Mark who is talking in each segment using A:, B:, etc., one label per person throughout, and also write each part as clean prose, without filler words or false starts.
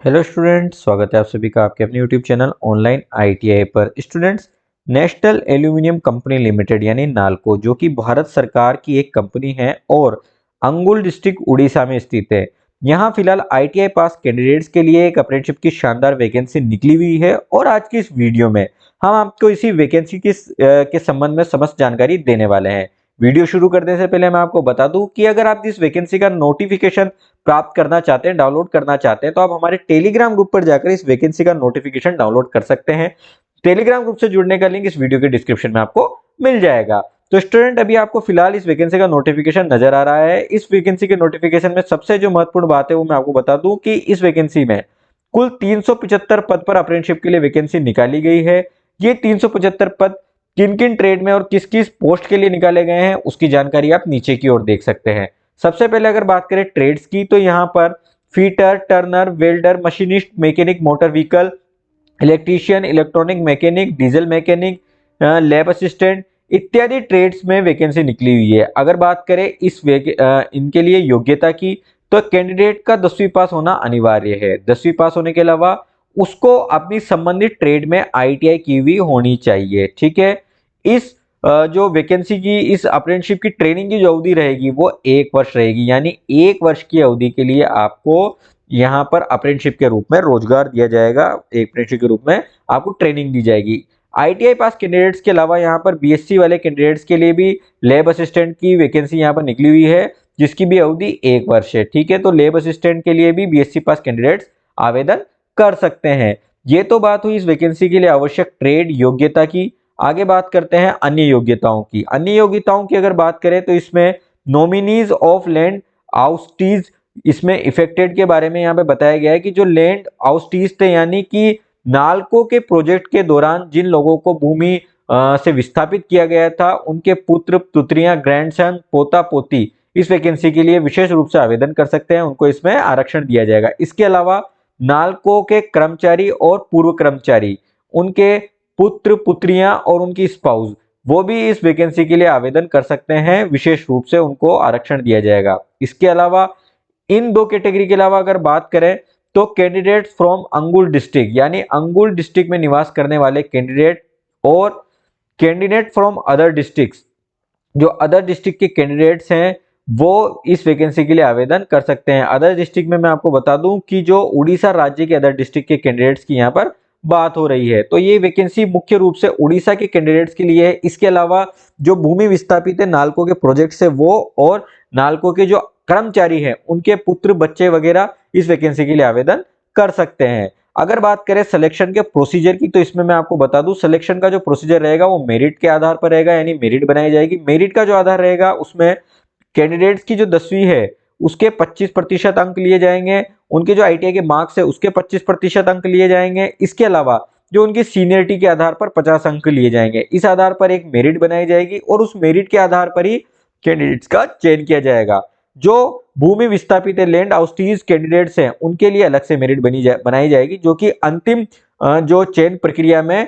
A: Hello students, स्वागत है आप सभी का आपके अपने यूट्यूब चैनल ऑनलाइन आईटीआई पर। Students, national aluminium company limited यानी नालको, जो कि भारत सरकार की एक कंपनी है और अंगुल डिस्ट्रिक्ट उड़ीसा में स्थित है। यहाँ फिलहाल आईटीआई पास कैंडिडेट्स के लिए एक अप्रेंटिसशिप की शानदार वैकेंसी निकली हुई है और आज की इस वीडियो में हम आपको इसी वैकेंसी के संबंध में समस्त जानकारी देने वाले हैं। वीडियो शुरू करने से पहले मैं आपको बता दूं कि अगर आप इस वैकेंसी का नोटिफिकेशन प्राप्त करना चाहते हैं, डाउनलोड करना चाहते हैं, तो आप हमारे टेलीग्राम ग्रुप पर जाकर इस वैकेंसी का नोटिफिकेशन डाउनलोड कर सकते हैं। टेलीग्राम ग्रुप से जुड़ने का लिंक इस वीडियो के डिस्क्रिप्शन में आपको मिल जाएगा। तो स्टूडेंट, अभी आपको फिलहाल इस वैकेंसी का नोटिफिकेशन नजर आ रहा है। इस वैकेंसी के नोटिफिकेशन में सबसे जो महत्वपूर्ण बात है वो मैं आपको बता दूं कि इस वैकेंसी में कुल 375 पद पर अप्रेंटिसशिप के लिए वैकेंसी निकाली गई है। ये 375 पद किन किन ट्रेड में और किस किस पोस्ट के लिए निकाले गए हैं उसकी जानकारी आप नीचे की ओर देख सकते हैं। सबसे पहले अगर बात करें ट्रेड्स की, तो यहाँ पर fitter, Turner, welder, machinist, mechanic, motor vehicle, electrician, electronic mechanic, diesel mechanic, lab assistant इत्यादि ट्रेड्स में वैकेंसी निकली हुई है। अगर बात करें इनके लिए योग्यता की, तो कैंडिडेट का 10वीं पास होना अनिवार्य है। 10वीं पास होने के अलावा उसको अपनी संबंधित ट्रेड में आईटीआई की हुई होनी चाहिए। ठीक है। इस जो वैकेंसी की इस अप्रेंटिसशिप की ट्रेनिंग की जो अवधि रहेगी वो 1 वर्ष रहेगी, यानी 1 वर्ष की अवधि के लिए आपको यहाँ पर अप्रेंटिसशिप के रूप में रोजगार दिया जाएगा। एक अप्रेंटिसशिप के रूप में आपको ट्रेनिंग दी जाएगी। आईटीआई पास कैंडिडेट्स के अलावा यहाँ पर बीएससी वाले कैंडिडेट्स के लिए भी लैब असिस्टेंट की वैकेंसी यहाँ पर निकली हुई है, जिसकी भी अवधि 1 वर्ष है। ठीक है, तो लैब असिस्टेंट के लिए भी बीएससी पास कैंडिडेट्स आवेदन कर सकते हैं। ये तो बात हुई इस वैकेंसी के लिए आवश्यक ट्रेड योग्यता की। आगे बात करते हैं अन्य योग्यताओं की। अन्य योग्यताओं की अगर बात करें तो इसमें नॉमिनीज ऑफ लैंड आउस्टीज, इसमें इफेक्टेड के बारे में यहाँ पे बताया गया है कि जो लैंड आउस्टीज थे, यानी कि नालको के प्रोजेक्ट के दौरान जिन लोगों को भूमि से विस्थापित किया गया था, उनके पुत्र पुत्रियां, ग्रैंडसन, पोता पोती इस वैकेंसी के लिए विशेष रूप से आवेदन कर सकते हैं। उनको इसमें आरक्षण दिया जाएगा। इसके अलावा नालको के कर्मचारी और पूर्व कर्मचारी, उनके पुत्र पुत्रियां और उनकी स्पाउस, वो भी इस वैकेंसी के लिए आवेदन कर सकते हैं। विशेष रूप से उनको आरक्षण दिया जाएगा। इसके अलावा इन दो कैटेगरी के अलावा अगर बात करें तो कैंडिडेट फ्रॉम अंगुल डिस्ट्रिक्ट, यानी अंगुल डिस्ट्रिक्ट में निवास करने वाले कैंडिडेट और कैंडिडेट फ्रॉम अदर डिस्ट्रिक्ट्स, जो अदर डिस्ट्रिक्ट के कैंडिडेट्स हैं वो इस वैकेंसी के लिए आवेदन कर सकते हैं। अदर डिस्ट्रिक्ट में मैं आपको बता दूं कि जो उड़ीसा राज्य के अदर डिस्ट्रिक्ट के कैंडिडेट्स की यहाँ पर बात हो रही है। तो ये वैकेंसी मुख्य रूप से उड़ीसा के कैंडिडेट्स के लिए है। इसके अलावा जो भूमि विस्थापित है नालको के प्रोजेक्ट से, वो और नालको के जो कर्मचारी हैं उनके पुत्र बच्चे वगैरह इस वैकेंसी के लिए आवेदन कर सकते हैं। अगर बात करें सिलेक्शन के प्रोसीजर की, तो इसमें मैं आपको बता दूं सिलेक्शन का जो प्रोसीजर रहेगा वो मेरिट के आधार पर रहेगा, यानी मेरिट बनाई जाएगी। मेरिट का जो आधार रहेगा उसमें कैंडिडेट्स की जो 10वीं है उसके 25% अंक लिए जाएंगे, उनके जो आईटीआई के मार्क्स है उसके 25% अंक लिए जाएंगे। इसके अलावा जो उनकी सीनियरिटी के आधार पर 50 अंक लिए जाएंगे। इस आधार पर एक मेरिट बनाई जाएगी और उस मेरिट के आधार पर ही कैंडिडेट्स का चयन किया जाएगा। जो भूमि विस्थापित है, लैंड आउस्टीज कैंडिडेट्स हैं, उनके लिए अलग से मेरिट बनाई जाएगी, जो कि अंतिम जो चयन प्रक्रिया में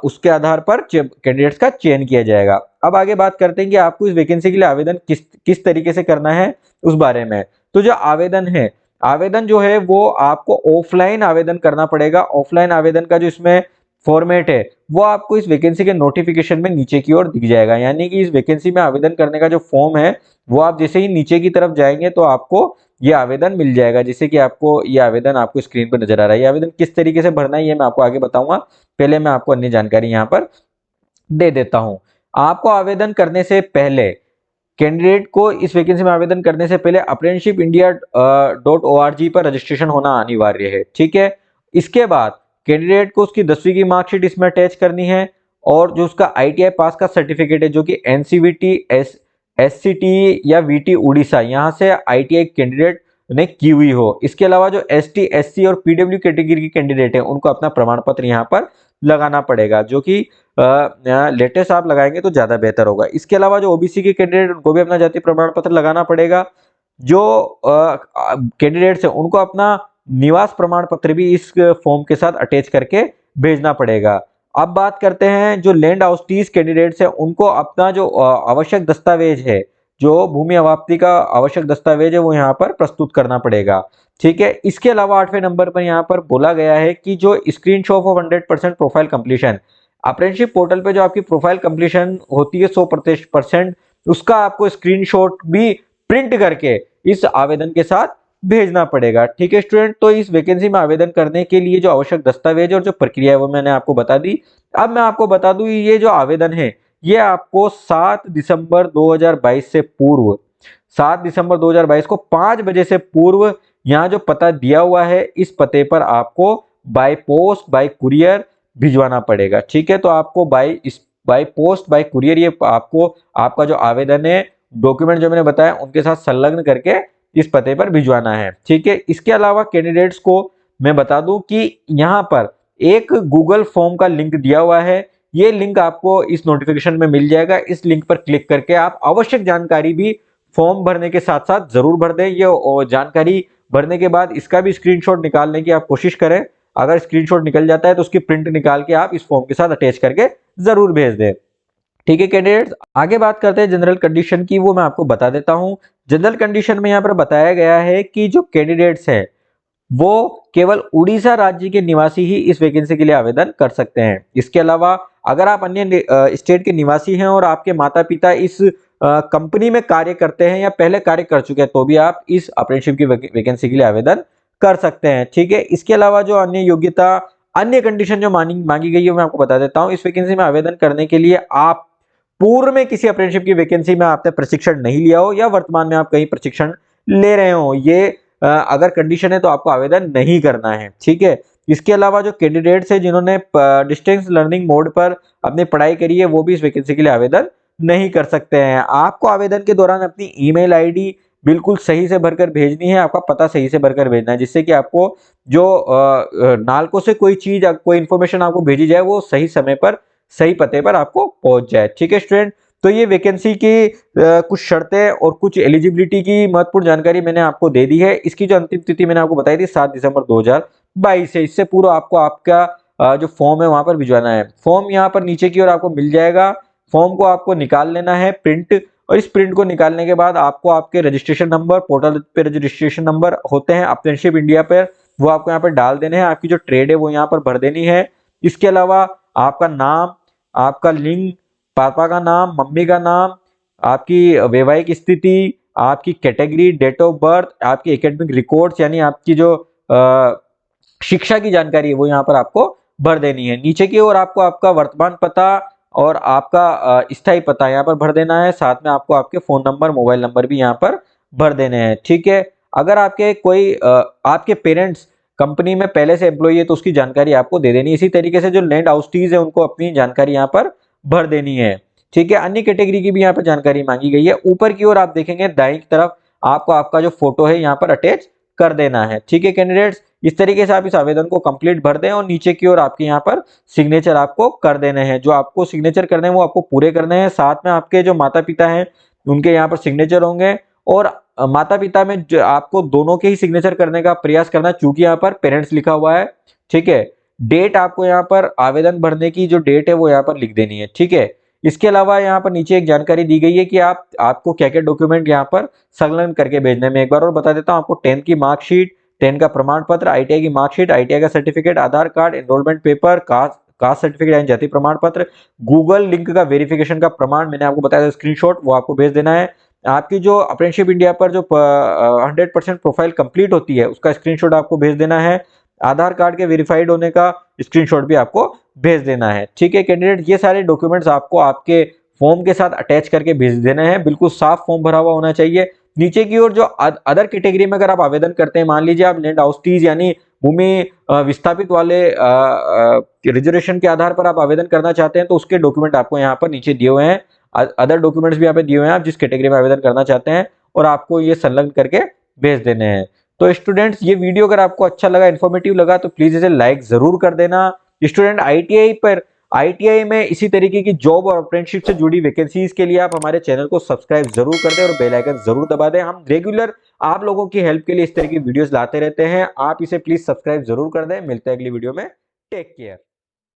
A: उसके आधार पर कैंडिडेट्स का चयन किया जाएगा। अब आगे बात करते हैं कि आपको इस वैकेंसी के लिए आवेदन किस किस तरीके से करना है उस बारे में। तो जो आवेदन है, आवेदन जो है वो आपको ऑफलाइन आवेदन करना पड़ेगा। ऑफलाइन आवेदन का जो इसमें फॉर्मेट है वो आपको इस वैकेंसी के नोटिफिकेशन में नीचे की ओर दिख जाएगा, यानी कि इस वैकेंसी में आवेदन करने का जो फॉर्म है वो आप जैसे ही नीचे की तरफ जाएंगे तो आपको ये आवेदन मिल जाएगा। जैसे कि आपको ये आवेदन आपको स्क्रीन पर नजर आ रहा है। ये आवेदन किस तरीके से भरना है ये मैं आपको आगे बताऊंगा। पहले मैं आपको अन्य जानकारी यहाँ पर दे देता हूं। आपको आवेदन करने से पहले, कैंडिडेट को इस वैकेंसी में आवेदन करने से पहले apprenticeshipindia.org पर रजिस्ट्रेशन होना अनिवार्य है। ठीक है। इसके बाद कैंडिडेट को उसकी 10वीं की मार्कशीट इसमें अटैच करनी है और जो उसका आईटीआई पास का सर्टिफिकेट है, जो कि एनसीवीटी, एससीटी या वीटी उड़ीसा यहाँ से आईटीआई कैंडिडेट ने की हुई हो। इसके अलावा जो एसटी, एससी और पीडब्ल्यू कैटेगरी के कैंडिडेट है उनको अपना प्रमाण पत्र यहाँ पर लगाना पड़ेगा, जो कि लेटेस्ट आप लगाएंगे तो ज्यादा बेहतर होगा। इसके अलावा जो ओबीसी के कैंडिडेट उनको भी अपना जाति प्रमाण पत्र लगाना पड़ेगा। जो कैंडिडेट्स है उनको अपना निवास प्रमाण पत्र भी इस फॉर्म के साथ अटैच करके भेजना पड़ेगा। अब बात करते हैं जो लैंड आउस्टीज कैंडिडेट्स है, उनको अपना जो आवश्यक दस्तावेज है जो भूमि अवाप्ति का आवश्यक दस्तावेज है वो यहाँ पर प्रस्तुत करना पड़ेगा। ठीक है, इसके अलावा 8वें नंबर पर यहाँ पर बोला गया है कि जो screenshot of 100% profile completion, apprenticeship portal पे जो आपकी प्रोफाइल कंप्लीशन होती है 100%, उसका आपको स्क्रीनशॉट भी प्रिंट करके इस आवेदन के साथ भेजना पड़ेगा। ठीक है स्टूडेंट, तो इस वैकेंसी में आवेदन करने के लिए जो आवश्यक दस्तावेज और जो प्रक्रिया है वो मैंने आपको बता दी। अब मैं आपको बता दूं ये जो आवेदन है ये आपको 7 दिसंबर 2022 से पूर्व, 7 दिसंबर 2022 को 5 बजे से पूर्व यहाँ जो पता दिया हुआ है इस पते पर आपको बाय पोस्ट बाय कुरियर भिजवाना पड़ेगा। ठीक है, तो आपको बाय पोस्ट बाय कुरियर ये आपको आपका जो आवेदन है डॉक्यूमेंट जो मैंने बताया उनके साथ संलग्न करके इस पते पर भिजवाना है। ठीक है, इसके अलावा कैंडिडेट्स को मैं बता दूं कि यहाँ पर एक गूगल फॉर्म का लिंक दिया हुआ है, ये लिंक आपको इस नोटिफिकेशन में मिल जाएगा। इस लिंक पर क्लिक करके आप आवश्यक जानकारी भी फॉर्म भरने के साथ साथ जरूर भर दें। ये जानकारी भरने के बाद इसका भी स्क्रीनशॉट निकालने की आप कोशिश करें। अगर स्क्रीनशॉट निकल जाता है तो उसकी प्रिंट निकाल के आप इस फॉर्म के साथ अटैच करके जरूर भेज दें। ठीक है कैंडिडेट्स, आगे बात करते हैं जनरल कंडीशन की, वो मैं आपको बता देता हूं। जनरल कंडीशन में यहाँ पर बताया गया है कि जो कैंडिडेट्स हैं वो केवल उड़ीसा राज्य के निवासी ही इस वैकेंसी के लिए आवेदन कर सकते हैं। इसके अलावा अगर आप अन्य स्टेट के निवासी हैं और आपके माता पिता इस कंपनी में कार्य करते हैं या पहले कार्य कर चुके हैं तो भी आप इस अप्रेंटिसशिप की वैकेंसी के लिए आवेदन कर सकते हैं। ठीक है, इसके अलावा जो अन्य योग्यता, अन्य कंडीशन जो मांगी गई है मैं आपको बता देता हूं। इस वैकेंसी में आवेदन करने के लिए आप पूर्व में किसी अप्रेंटिसशिप की वैकेंसी में आपने प्रशिक्षण नहीं लिया हो या वर्तमान में आप कहीं प्रशिक्षण ले रहे हो, ये अगर कंडीशन है तो आपको आवेदन नहीं करना है। ठीक है, इसके अलावा जो कैंडिडेट्स है जिन्होंने डिस्टेंस लर्निंग मोड पर अपनी पढ़ाई करी है वो भी इस वैकेंसी के लिए आवेदन नहीं कर सकते हैं। आपको आवेदन के दौरान अपनी ईमेल आईडी बिल्कुल सही से भरकर भेजनी है, आपका पता सही से भरकर भेजना है, जिससे कि आपको जो नालको से कोई चीज, कोई इंफॉर्मेशन आपको भेजी जाए वो सही समय पर सही पते पर आपको पहुंच जाए। ठीक है स्टूडेंट, तो ये वैकेंसी की कुछ शर्तें और कुछ एलिजिबिलिटी की महत्वपूर्ण जानकारी मैंने आपको दे दी है। इसकी जो अंतिम तिथि मैंने आपको बताई थी 7 दिसंबर 2022 है। इससे पूर्व आपको आपका जो फॉर्म है वहां पर भिजवाना है। फॉर्म यहाँ पर नीचे की ओर आपको मिल जाएगा। फॉर्म को आपको निकाल लेना है प्रिंट, और इस प्रिंट को निकालने के बाद आपको आपके रजिस्ट्रेशन नंबर, पोर्टल पे रजिस्ट्रेशन नंबर होते हैं अप्रेंटिसशिप इंडिया पर, वो आपको यहाँ पर डाल देने हैं। आपकी जो ट्रेड है वो यहाँ पर भर देनी है। इसके अलावा आपका नाम, आपका लिंग, पापा का नाम, मम्मी का नाम, आपकी वैवाहिक स्थिति, आपकी कैटेगरी, डेट ऑफ बर्थ, आपकी एकेडमिक रिकॉर्ड्स यानी आपकी जो शिक्षा की जानकारी है वो यहाँ पर आपको भर देनी है। नीचे की ओर आपको आपका वर्तमान पता और आपका स्थायी पता यहाँ पर भर देना है। साथ में आपको आपके फोन नंबर, मोबाइल नंबर भी यहाँ पर भर देने हैं। ठीक है, अगर आपके कोई आपके पेरेंट्स कंपनी में पहले से एम्प्लॉई है तो उसकी जानकारी आपको दे देनी है। इसी तरीके से जो लैंड हाउसटीज है उनको अपनी जानकारी यहाँ पर भर देनी है। ठीक है, अन्य कैटेगरी की भी यहाँ पर जानकारी मांगी गई है। ऊपर की ओर आप देखेंगे दाईं तरफ आपको आपका जो फोटो है यहाँ पर अटैच कर देना है। ठीक है कैंडिडेट्स, इस तरीके से आप इस आवेदन को कंप्लीट भर दें और नीचे की ओर आपके यहाँ पर सिग्नेचर आपको कर देने हैं। जो आपको सिग्नेचर करने हैं वो आपको पूरे करने हैं। साथ में आपके जो माता पिता हैं उनके यहाँ पर सिग्नेचर होंगे, और माता पिता में जो आपको दोनों के ही सिग्नेचर करने का प्रयास करना, चूंकि यहाँ पर पेरेंट्स लिखा हुआ है। ठीक है, डेट आपको यहाँ पर आवेदन भरने की जो डेट है वो यहाँ पर लिख देनी है। ठीक है, इसके अलावा यहाँ पर नीचे एक जानकारी दी गई है कि आपको क्या क्या डॉक्यूमेंट यहाँ पर संलग्न करके भेजने में। एक बार और बता देता हूँ आपको 10th की मार्कशीट, 10 का प्रमाण पत्र, आईटीआई की मार्कशीट, आईटीआई का certificate, Aadhaar card, enrolment paper, caste certificate यानी जाति प्रमाण पत्र, गूगल लिंक का वेरिफिकेशन का प्रमाण मैंने आपको बताया था स्क्रीनशॉट, वो आपको भेज देना है। आपकी जो अप्रेंटिसशिप इंडिया पर जो 100% प्रोफाइल कंप्लीट होती है उसका स्क्रीनशॉट आपको भेज देना है। आधार कार्ड के वेरीफाइड होने का स्क्रीनशॉट भी आपको भेज देना है। ठीक है कैंडिडेट, ये सारे डॉक्यूमेंट्स आपको आपके फॉर्म के साथ अटैच करके भेज देना है। बिल्कुल साफ फॉर्म भरा हुआ होना चाहिए। नीचे की ओर जो अदर कैटेगरी में अगर आप आवेदन करते हैं, मान लीजिए आप लैंड हाउसटीज यानी भूमि विस्थापित वाले रिजर्वेशन के आधार पर आप आवेदन करना चाहते हैं तो उसके डॉक्यूमेंट आपको यहाँ पर नीचे दिए हुए हैं। अदर डॉक्यूमेंट्स भी यहाँ पे दिए हुए हैं, आप जिस कैटेगरी में आवेदन करना चाहते हैं, और आपको ये संलग्न करके भेज देने हैं। तो स्टूडेंट्स, ये वीडियो अगर आपको अच्छा लगा, इन्फॉर्मेटिव लगा तो प्लीज इसे लाइक जरूर कर देना। स्टूडेंट आईटीआई में इसी तरीके की जॉब और अप्रेंटिसशिप से जुड़ी वैकेंसीज के लिए आप हमारे चैनल को सब्सक्राइब जरूर कर दें और बेल आइकन जरूर दबा दें। हम रेगुलर आप लोगों की हेल्प के लिए इस तरह की वीडियोस लाते रहते हैं, आप इसे प्लीज सब्सक्राइब जरूर कर दें। मिलते हैं अगली वीडियो में, टेक केयर।